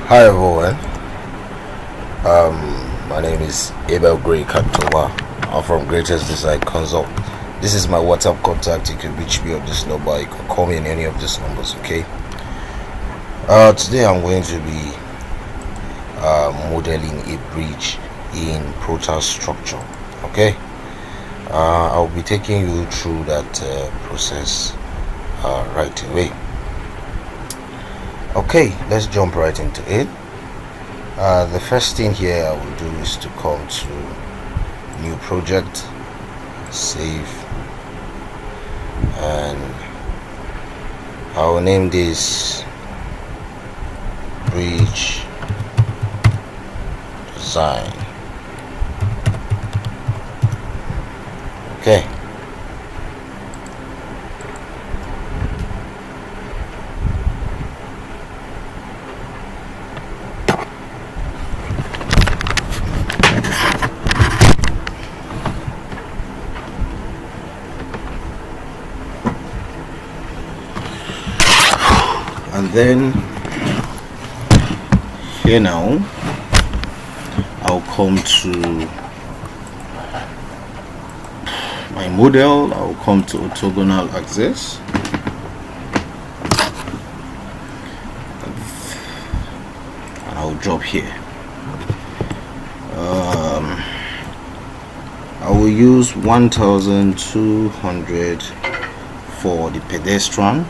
Hi everyone, my name is Abel Gray Cantova. I'm from GREYTEST Design Consult. This is my WhatsApp contact. You can reach me on this number. You can call me in any of these numbers, okay? Today I'm going to be modeling a bridge in Protastructure, okay? I'll be taking you through that process right away. Okay, let's jump right into it. The first thing here I will do is to come to new project, save, and I will name this bridge design. Okay. And then here now I'll come to my model. I'll come to orthogonal axis, and I'll drop here. I will use 1200 for the pedestrian.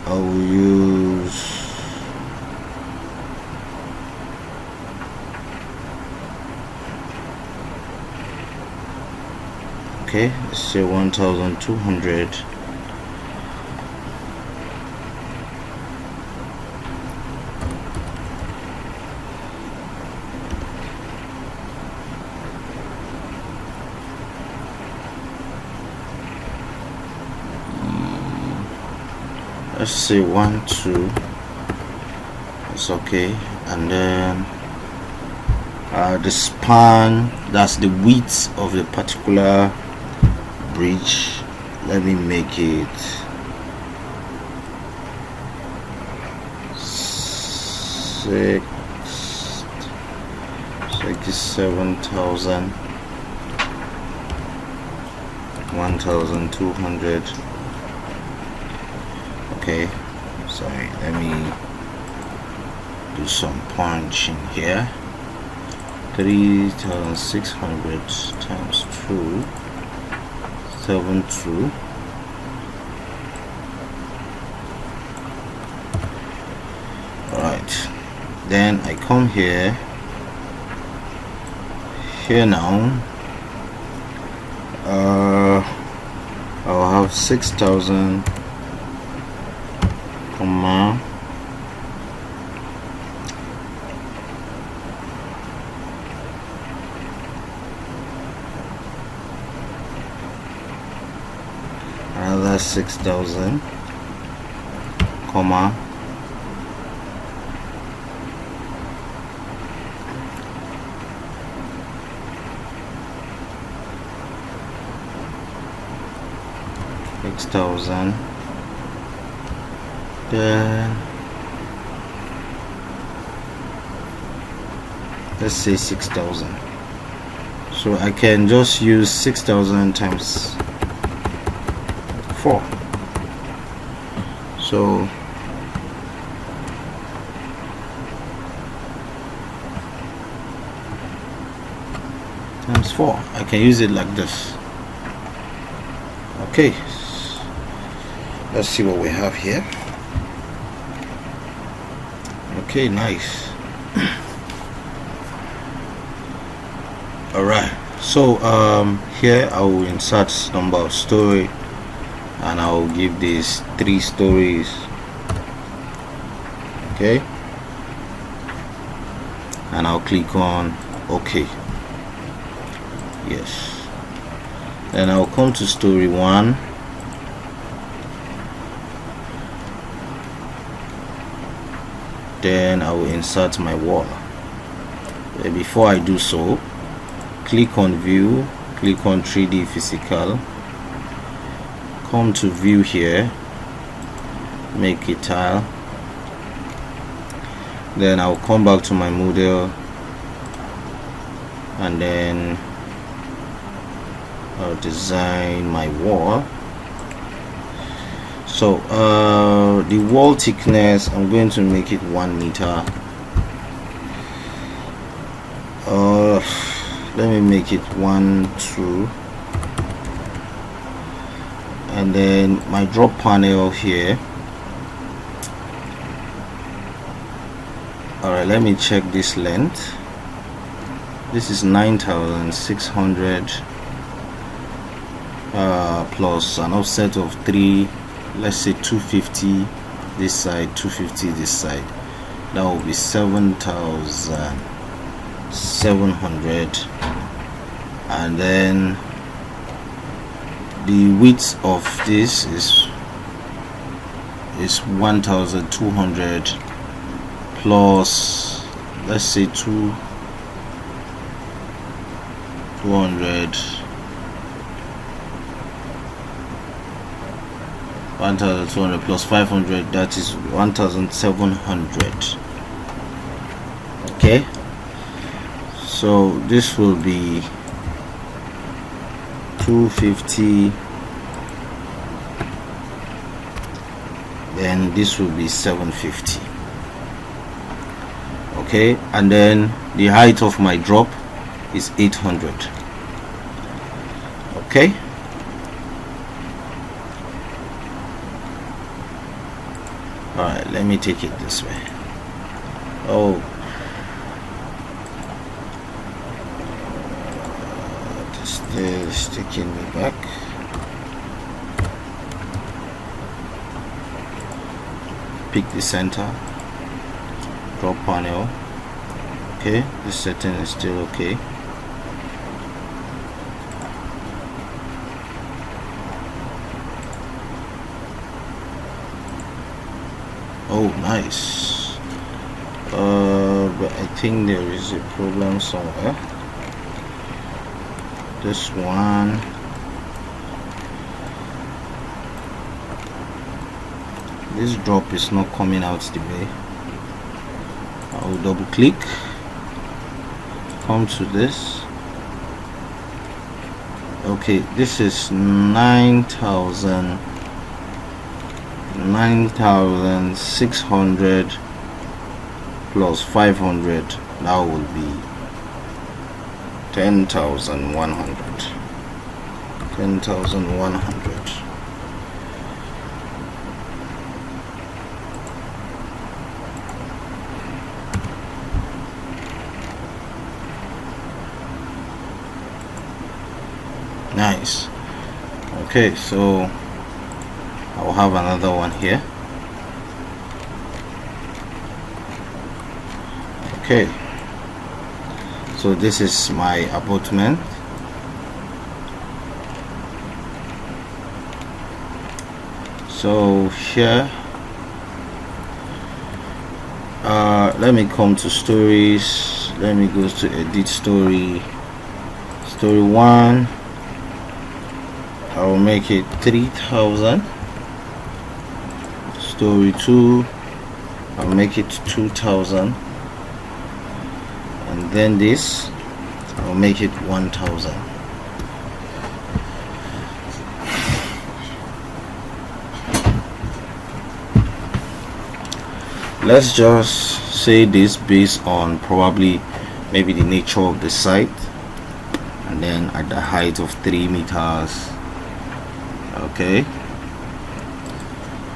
I will use let's say 1200. Let's say 1 2. It's okay. And then the span, that's the width of the particular bridge. Let me make it 67,000, 1,200. Okay, sorry, let me do some punching here. 3,600 times 2, 72. Alright, then I come here now. I'll have 6,000 comma another 6,000 comma 6,000. Then let's say 6,000. So I can just use 6,000 times 4. So times 4. I can use it like this. Okay, let's see what we have here. Okay, nice. Alright, so here I will insert number of story, and I will give this 3 stories. Okay, and I'll click on OK. Yes, then I'll come to story 1. Then I will insert my wall. Before I do so, click on view, click on 3D physical, come to view here, make a tile. Then I'll come back to my model, and then I'll design my wall. So the wall thickness, I'm going to make it 1 meter. Let me make it 1, 2, and then my drop panel here. Alright, let me check this length. This is 9,600 plus an offset of 3, let's say 250 this side, 250 this side. That will be 7,700, and then the width of this is 1,200 plus, let's say 200, 1,200 plus 500, that is 1,700. Okay, so this will be 250, then this will be 750. Okay, and then the height of my drop is 800. Okay, all right, let me take it this way. Oh, this is taking me back. Pick the center, drop panel. Okay, this setting is still okay. Oh, nice. But I think there is a problem somewhere. This one, this drop is not coming out the way. I will double click, come to this. Okay, this is 9,600 plus 500, that will be 10,100. 10,100. Nice. Okay, so I'll have another one here. Okay, so this is my abutment. So here, let me come to stories. Let me go to edit story. Story 1, I will make it 3,000. Story 2, I'll make it 2,000, and then this I'll make it 1,000. Let's just say this based on probably maybe the nature of the site, and then at the height of 3 meters. Okay,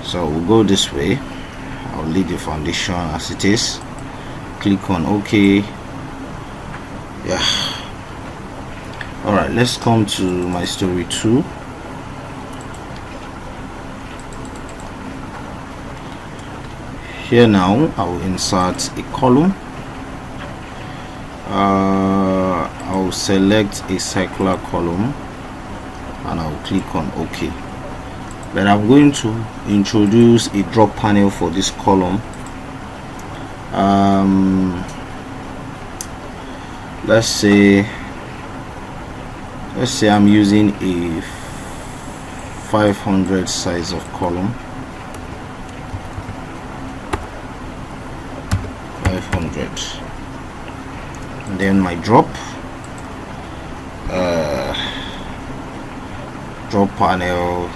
so we'll go this way. I'll leave the foundation as it is, click on OK. Yeah, all right, let's come to my story 2. Here now I will insert a column. I'll select a circular column and I'll click on OK. Then I'm going to introduce a drop panel for this column. Let's say I'm using a 500 size of column. 300. And then my drop panel,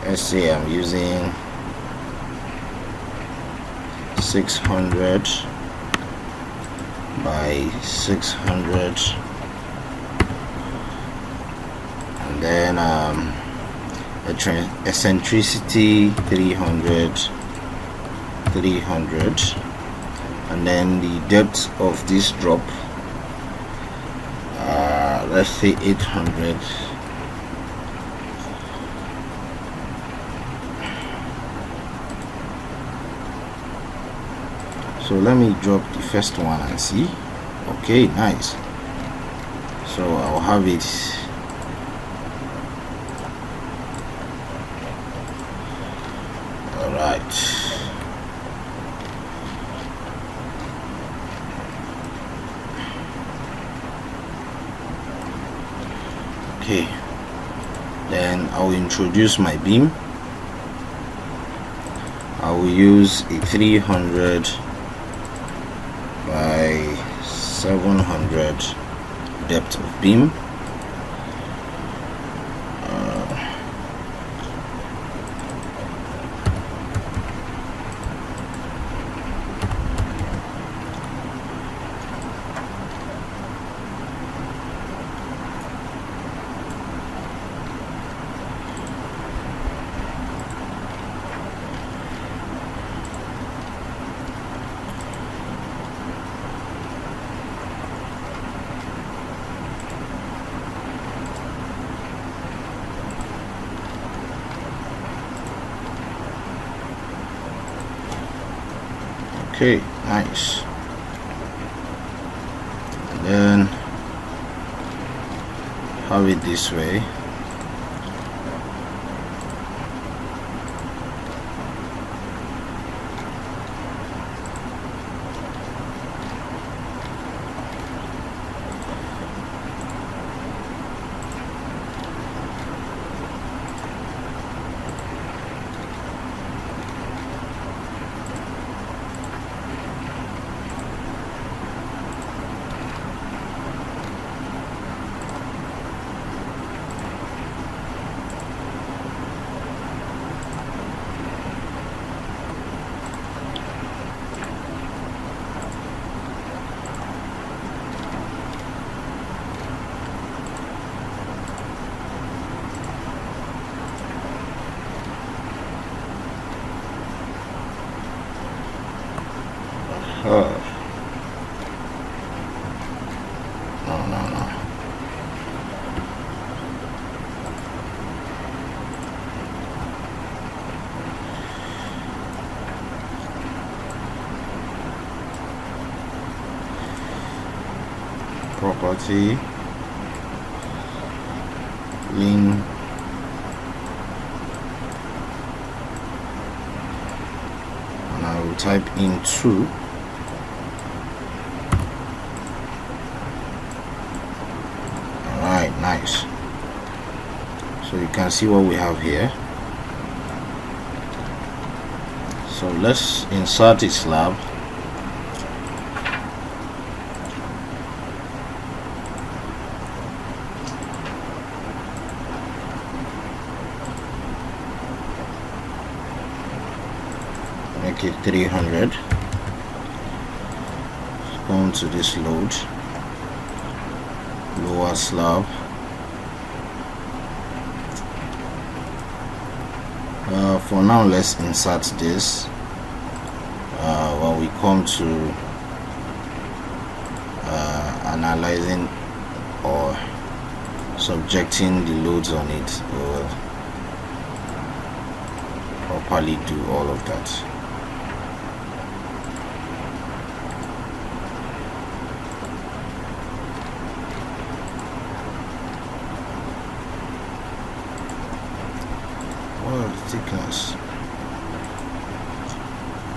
let's say I'm using 600 by 600, and then eccentricity 300, and then the depth of this drop, let's say 800. So let me drop the first one and see. Okay, nice. So I'll have it all right. Okay, then I will introduce my beam. I will use a 300 by 700 depth of beam. Okay, nice. And then have it this way. No. Property, link, and I will type in 2. Alright, nice. So you can see what we have here. So let's insert a slab. Make it 300. Go into this load, lower slab. For now, let's insert this. When we come to analyzing or subjecting the loads on it, we'll properly do all of that. What are the thickness?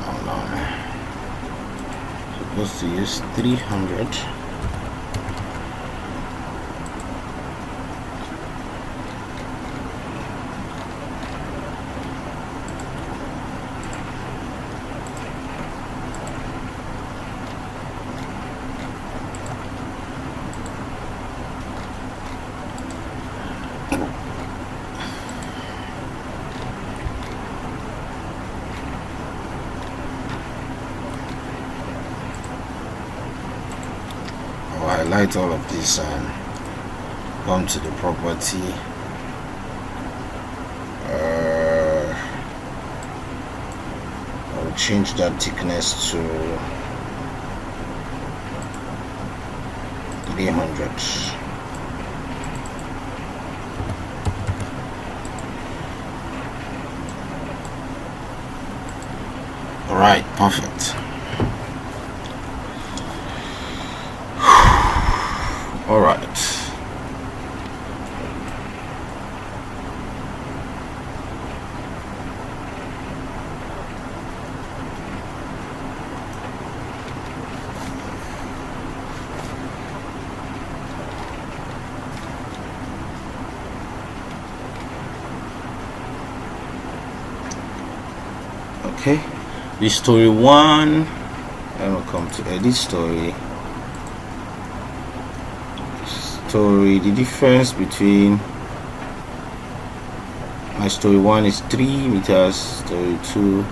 Oh no, man. Supposed to use 300. highlight all of this and come to the property. I'll change that thickness to 300. All right, perfect. All right. Okay, this story one, I will come to edit story. The difference between my story one is 3 meters, story 2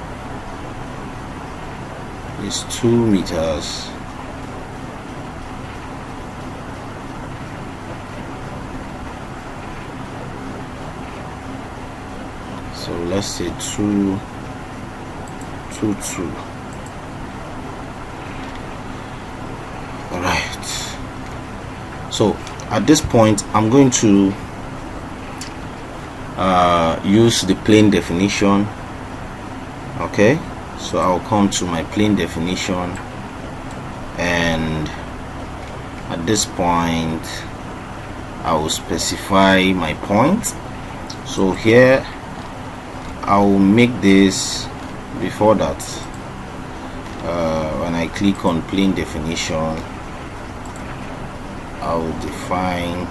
is 2 meters. So let's say 2 2 2. All right, so at this point I'm going to use the plane definition. Okay, so I'll come to my plane definition, and at this point I will specify my point. So here I will make this. Before that, when I click on plane definition, I will define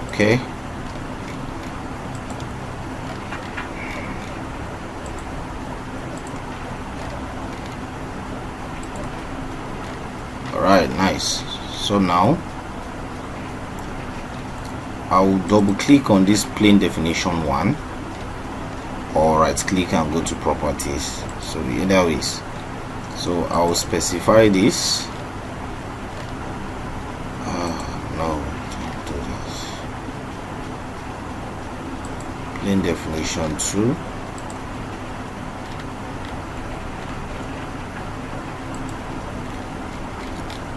okay. All right, nice. So now I will double click on this plane definition one, or right click and go to properties. So either ways, so I will specify this. No, don't do this. Plane definition 2.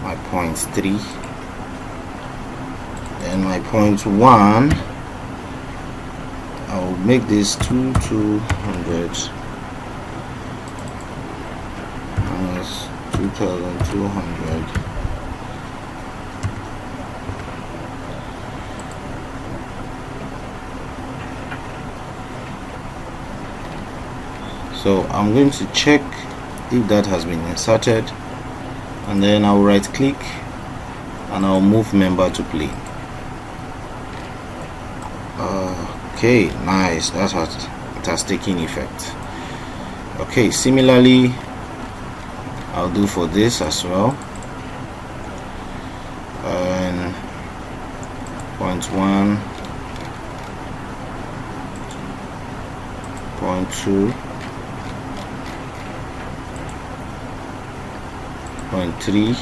My point 3. And my point 1, I will make this 200 minus 2200. So I'm going to check if that has been inserted, and then I'll right click and I'll move member to plane. Okay, nice, it has taken effect. Okay, similarly I'll do for this as well. And point 1, point 2, point 3,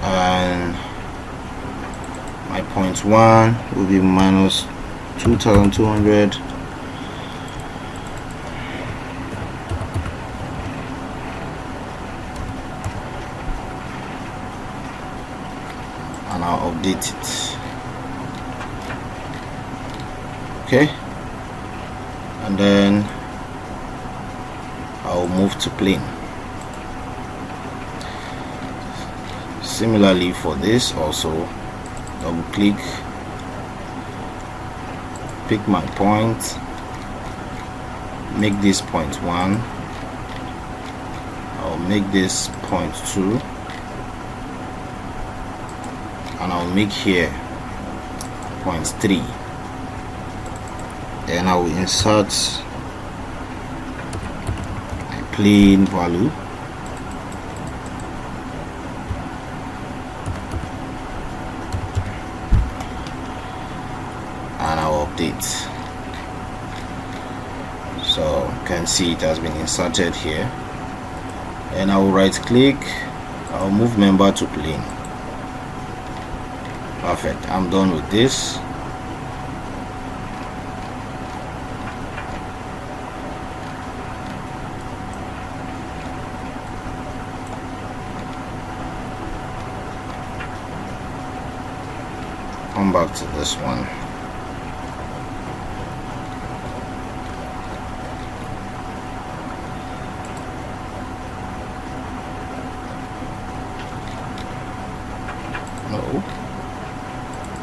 and my point 1 will be minus 2200, and I'll update it. Okay, and then I'll move to plane. Similarly for this also, double click, pick my point, make this point 1, I'll make this point 2, and I'll make here point 3. Then I will insert a plane value, and I'll update. can see it has been inserted here, and I will right click, I'll move member to plane. Perfect, I'm done with this. Come back to this one. No.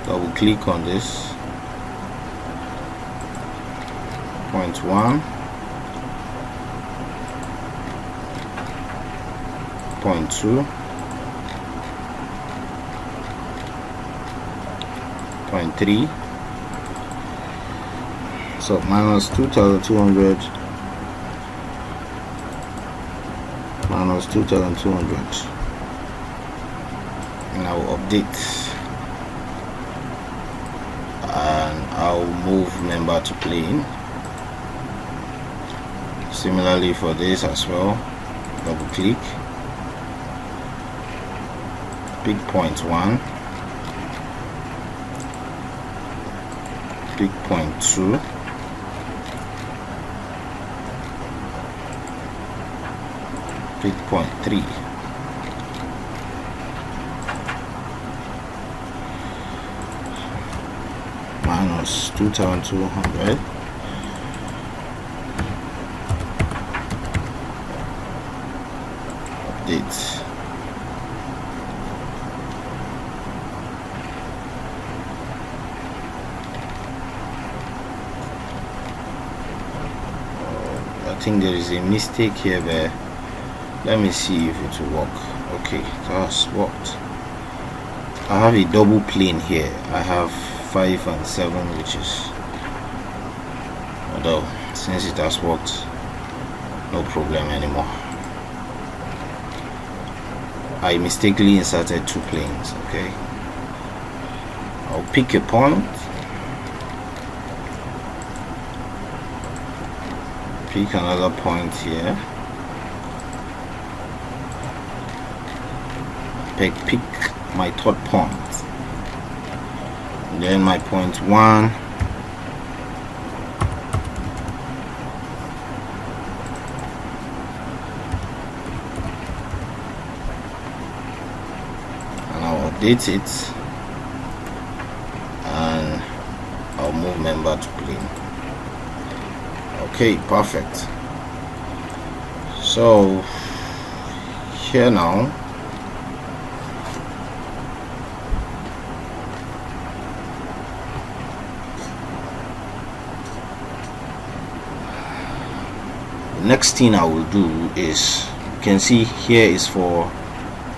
Double click on this. Point 1. Point 2. Point 3. So minus 2200 minus 2200. And I'll update, and I'll move member to plane. Similarly for this as well, double click, pick point 1, pick point 2, pick point 3. Minus 2200. Update. I think there is a mistake here, but let me see if it will work. Okay, that's worked. I have a double plane here. I have 5 and 7, which is, although since it has worked, no problem anymore. I mistakenly inserted 2 planes. Okay, I'll pick a point, pick another point here, pick my third point, and then my point 1, and I'll update it, and I'll move member to plane. Okay, perfect. So here now, next thing I will do is, you can see here is for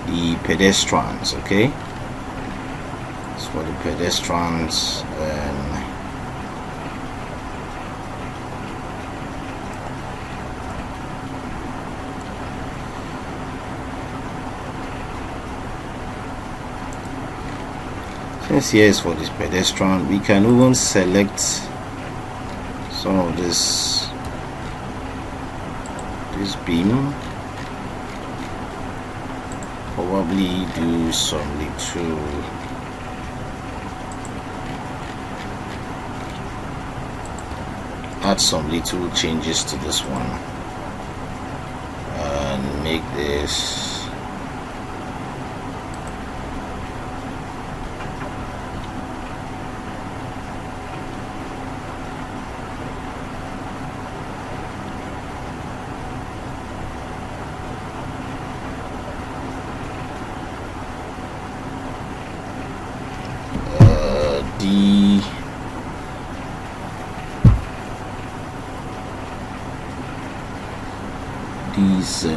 the pedestrians. Okay, it's for the pedestrians, and since here is for this pedestrian, we can even select some of this beam, probably do some little add some little changes to this one and make this DZ.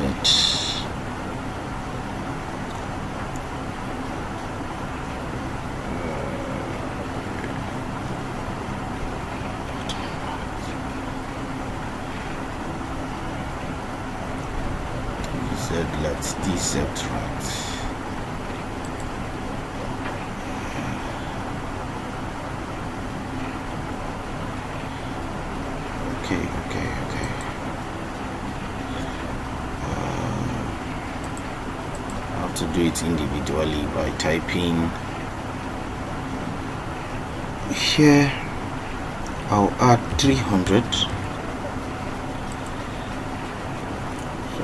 Let's DZ right. Okay. have to do it individually by typing here. I'll add 300. So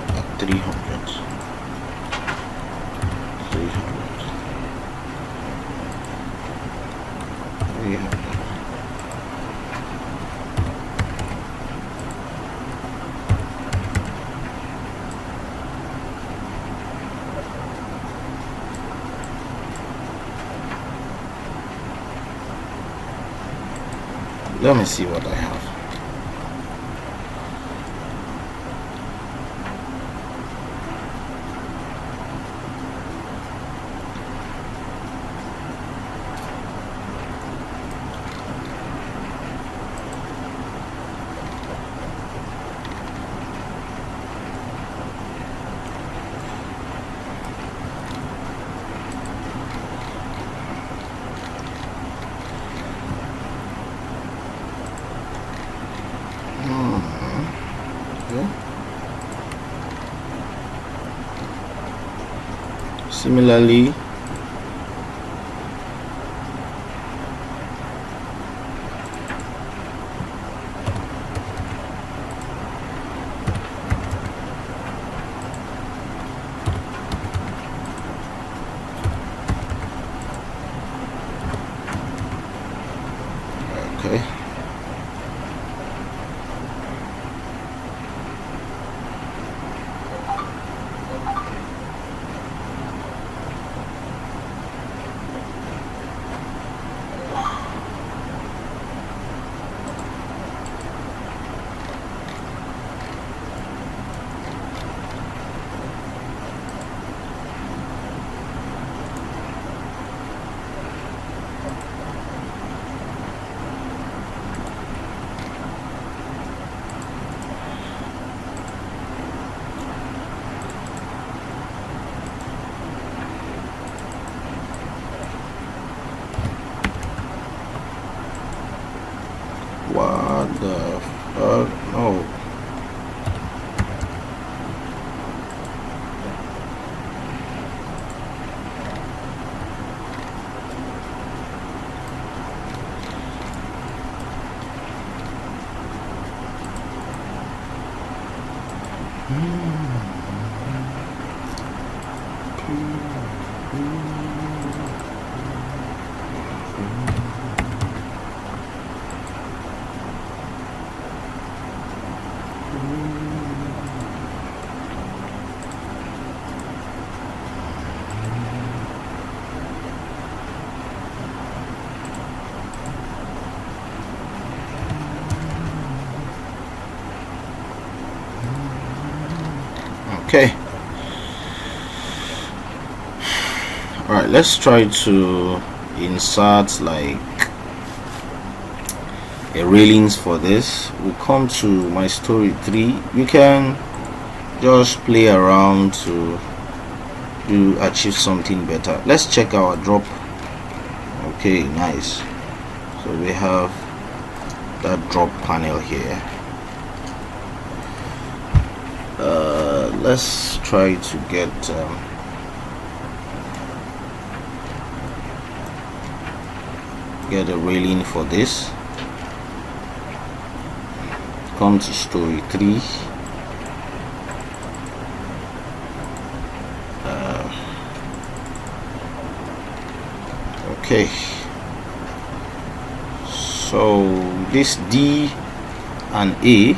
at 300. 300. Let me see what I have. Similarly, okay. What the fuck? No. Okay. All right, let's try to insert like a railings for this. We'll come to my story 3. You can just play around to achieve something better. Let's check our drop. Okay, nice. So we have that drop panel here. Let's try to get a railing for this. Come to story 3. Okay, so this D and A,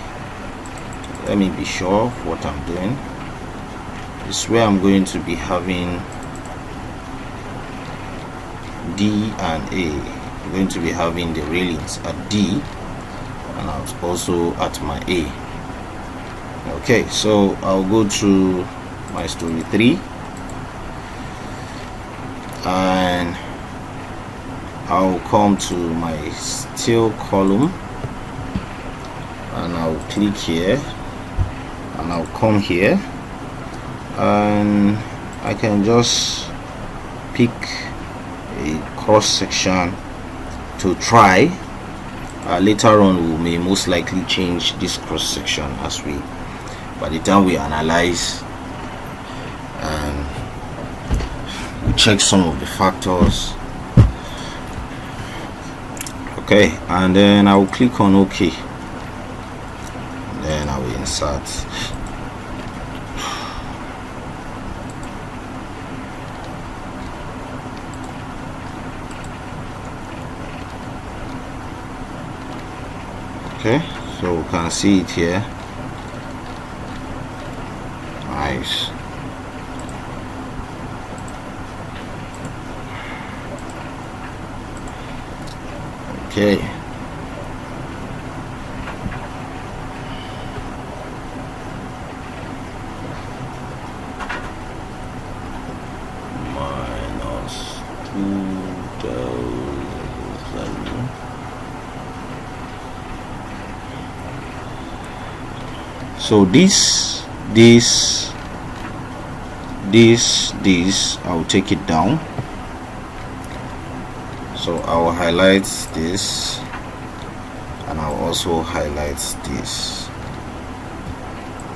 let me be sure of what I'm doing. This is where I'm going to be having D and A. I'm going to be having the railings at D and also at my A. Okay, so I'll go to my story 3 and I'll come to my steel column and I'll click here and I'll come here and I can just pick a cross section to try. Later on we may most likely change this cross section as we, by the time we analyze and check some of the factors. Okay, and then I will click on OK. Then I will insert. Okay, so we can see it here. Nice. Okay. Minus 2,000. So this I'll take it down. So I'll highlight this, and I'll also highlight this.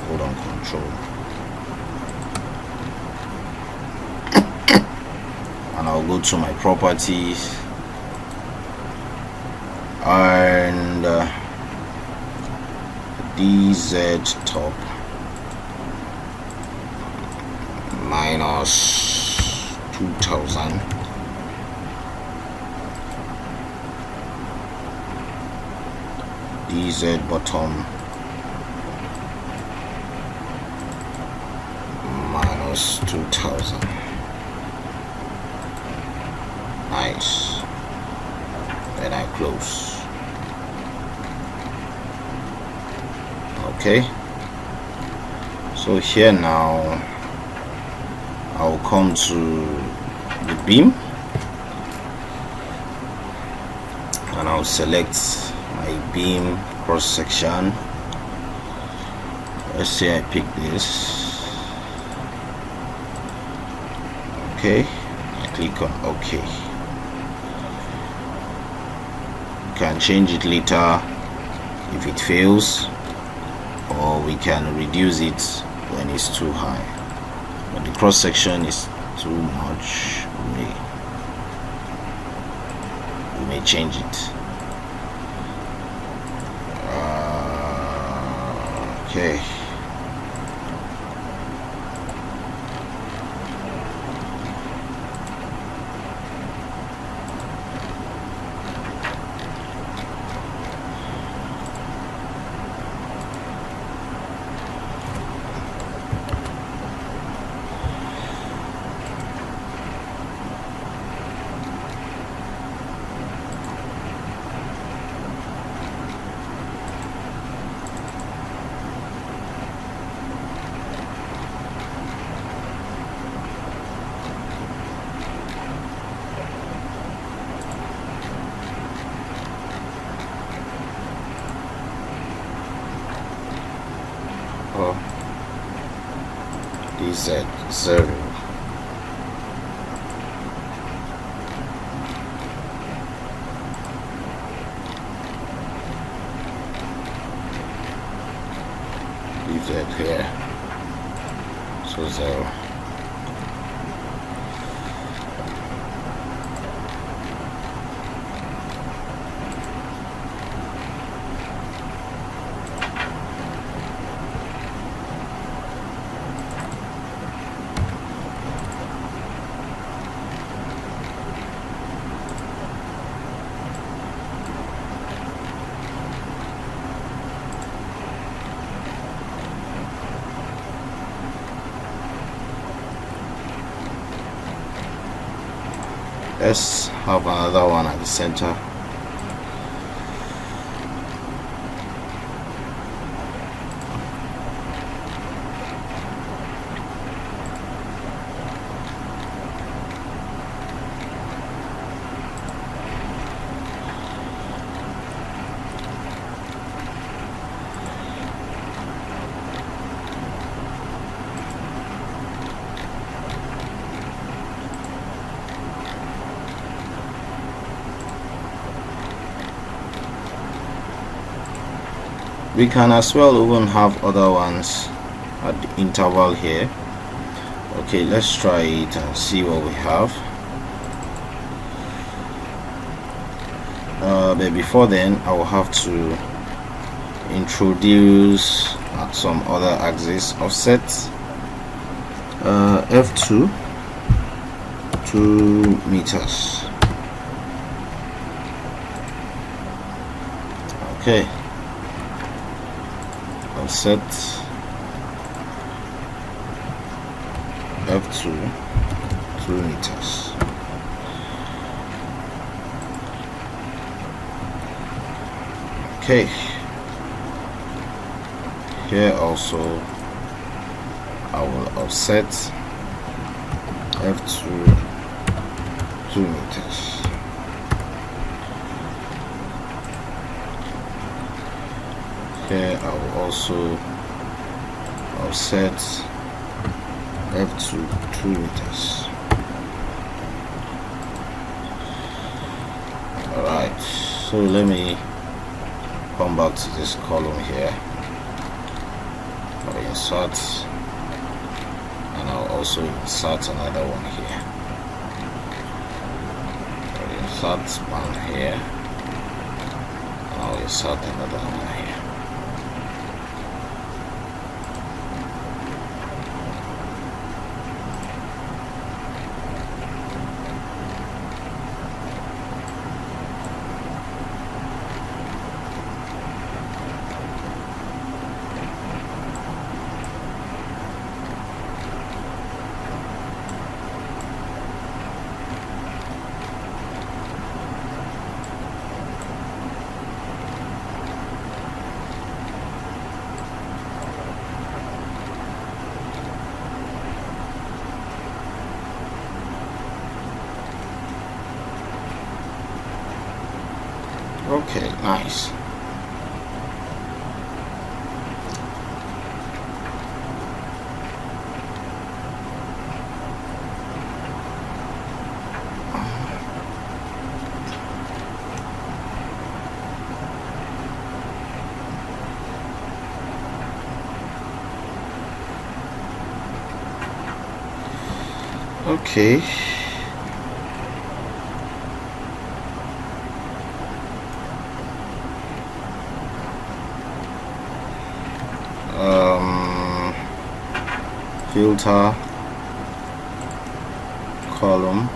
Hold on, control, and I'll go to my properties and DZ top minus 2,000. DZ bottom minus 2,000. Nice. Then I close. Okay, so here now I'll come to the beam and I'll select my beam cross section. Let's say I pick this. Okay, I click on OK. You can change it later if it fails, or we can reduce it when it's too high. When the cross section is too much, we may change it. Okay. DZ 0. DZ here, so 0. Let's have another one at the center. We can as well even have other ones at the interval here, Okay, let's try it and see what we have. But before then, I will have to introduce some other axis offsets. F2, 2 meters. Okay, offset F2, 2 meters. Okay, here also I will offset F2, 2 meters. Here I will also offset F2, 2 meters. Alright, so let me come back to this column here. I'll insert, and I'll also insert another one here. I'll insert one here, and I'll insert another one here. Okay, nice. Okay. Filter column,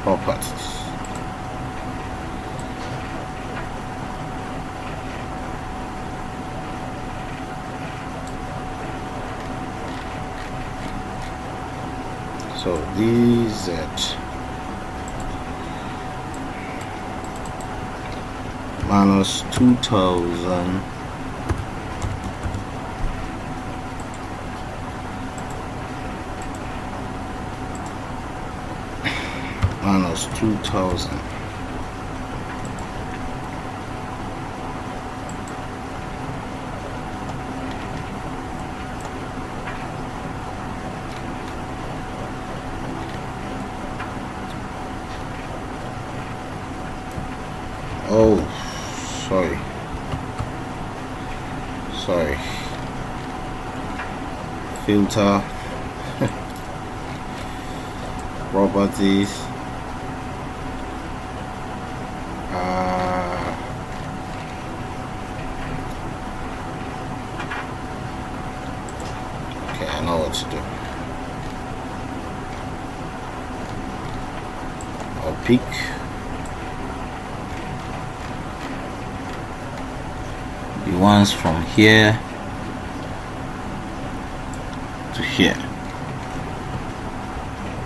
properties. So DZ minus 2000 minus 2000 oh, sorry, filter properties, okay, I know what to do. I'll pick the ones from here to here.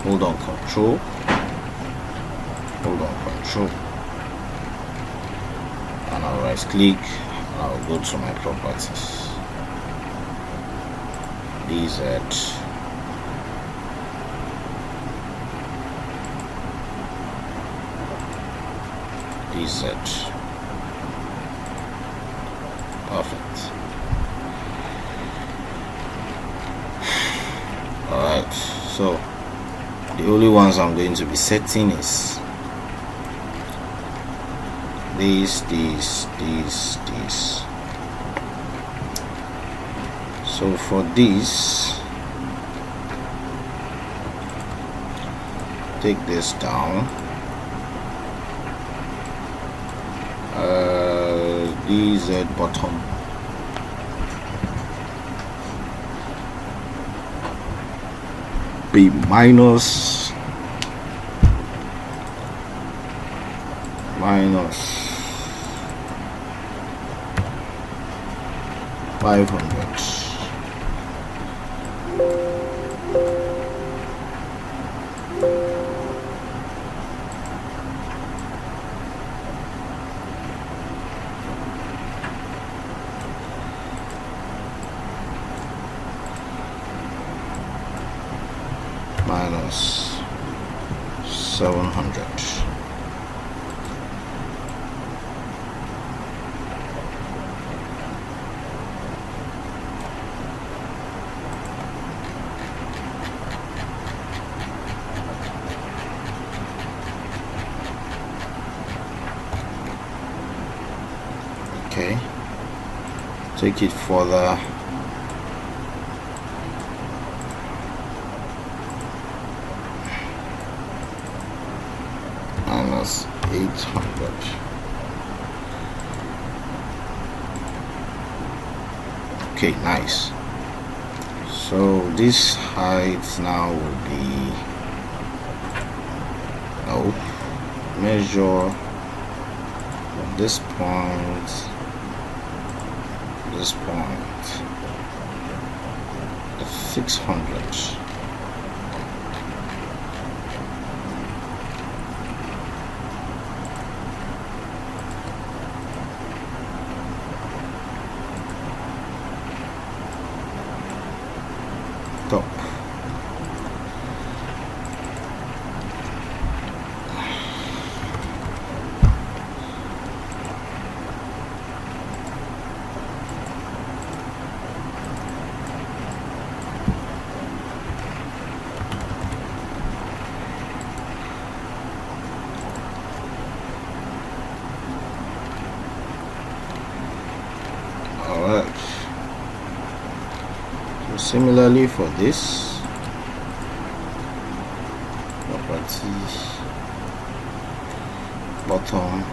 Hold on control, and I'll right click and I'll go to my properties, DZ perfect. Alright, so the only ones I'm going to be setting is this. So for this, take this down. DZ bottom. B minus 500. Minus 700. Okay, take it further. Minus 800. Okay, nice. So this height now will be, no, measure from this point, the 600. Top. Alright. So similarly for this property, bottom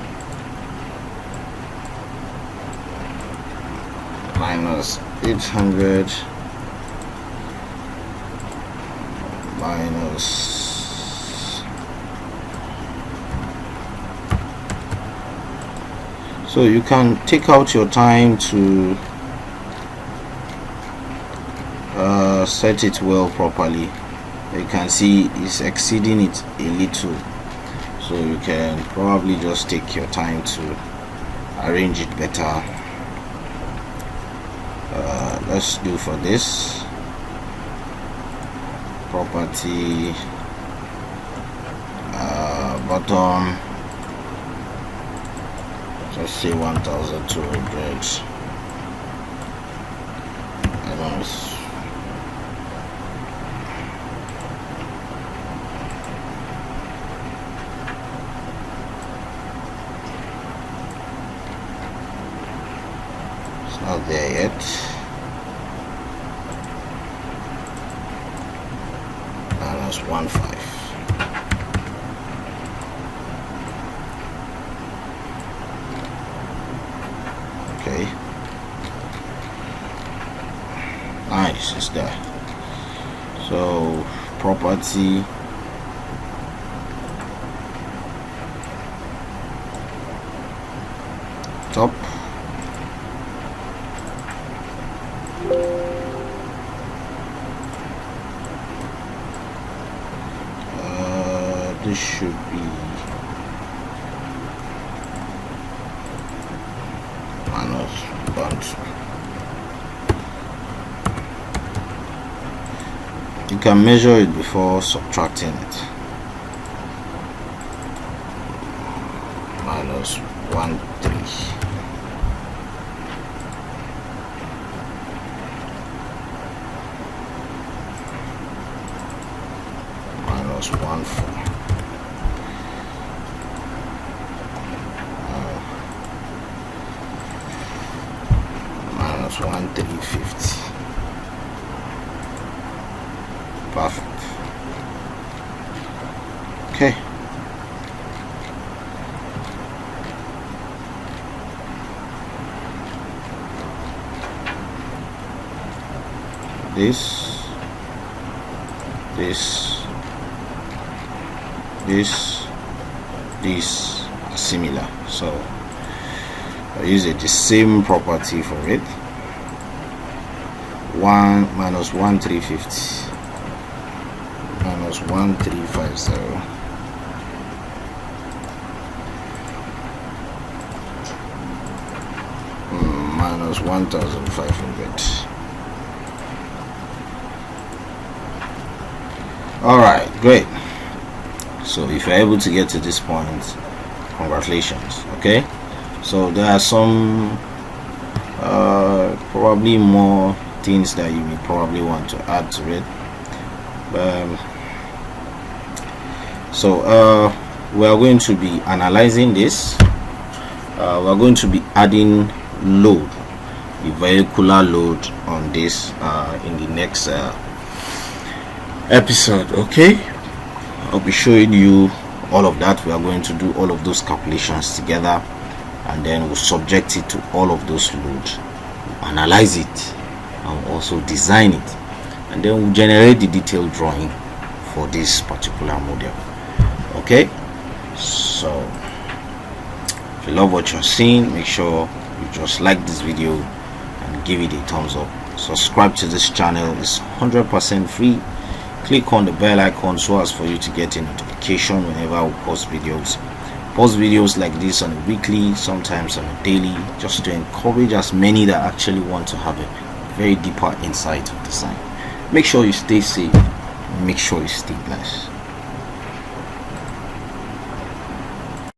minus 800 minus so you can take out your time to set it well properly. You can see it's exceeding it a little, so you can probably just take your time to arrange it better. Let's do for this property, bottom, let's say 1200. I don't know, it's not there yet. Minus 15. Okay, nice, it's there. So property, top, this should be minus 1. You can measure it before subtracting it. Minus 13. Minus 14. minus 1350. Perfect. Okay. This are similar, so I use the same property for it. 1 minus 1350 minus 1350 minus 1500. All right, great. So if you're able to get to this point, congratulations. Okay, so there are some probably more things that you may probably want to add to it. So we are going to be analyzing this. We are going to be adding load, the vehicular load on this in the next episode. Okay, I'll be showing you all of that. We are going to do all of those calculations together, and then we'll subject it to all of those loads, analyze it, and also design it, and then we'll generate the detailed drawing for this particular model. Okay, so if you love what you're seeing, make sure you just like this video and give it a thumbs up. Subscribe to this channel, it's 100% free. Click on the bell icon so as for you to get a notification whenever we post videos like this on a weekly, sometimes on a daily, just to encourage as many that actually want to have a very deeper insight of design. Make sure you stay safe, make sure you stay blessed.